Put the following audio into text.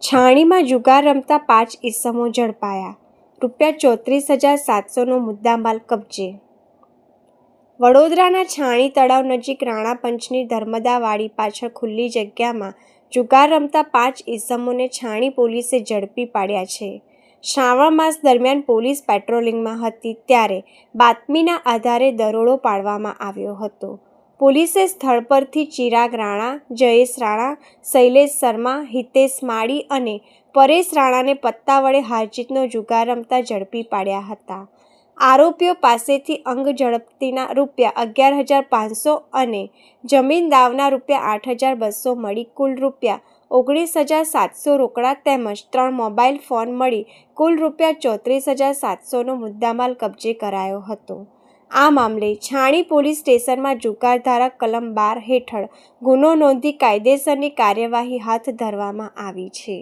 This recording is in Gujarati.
છાણીમાં જુગાર રમતા 5 ઈસમો ઝડપાયા. ₹34,700નો મુદ્દામાલ કબજે. વડોદરાના છાણી તળાવ નજીક રાણા પંચની ધર્મદાવાડી પાછળ ખુલ્લી જગ્યામાં જુગાર રમતા 5 ઈસમોને છાણી પોલીસે ઝડપી પાડ્યા છે. શ્રાવણ માસ દરમિયાન પોલીસ પેટ્રોલિંગમાં હતી ત્યારે બાતમીના આધારે દરોડો પાડવામાં આવ્યો હતો. પોલીસે સ્થળ પરથી ચિરાગ રાણા, જયેશ રાણા, શૈલેષ શર્મા, હિતેશ માળી અને પરેશ રાણાને પત્તા વડે હારજીતનો જુગાર રમતા ઝડપી પાડ્યા હતા. આરોપીઓ પાસેથી અંગ ઝડપીના ₹11,500 અને જમીન દાવના ₹8,200 મળી કુલ ₹19,700 રોકડા તેમજ 3 મોબાઈલ ફોન મળી કુલ ₹34,700નો મુદ્દામાલ કબજે કરાયો હતો. આ મામલે છાણી પોલીસ સ્ટેશનમાં જુગાર ધારા કલમ 12 હેઠળ ગુનો નોંધી કાયદેસરની કાર્યવાહી હાથ ધરવામાં આવી છે.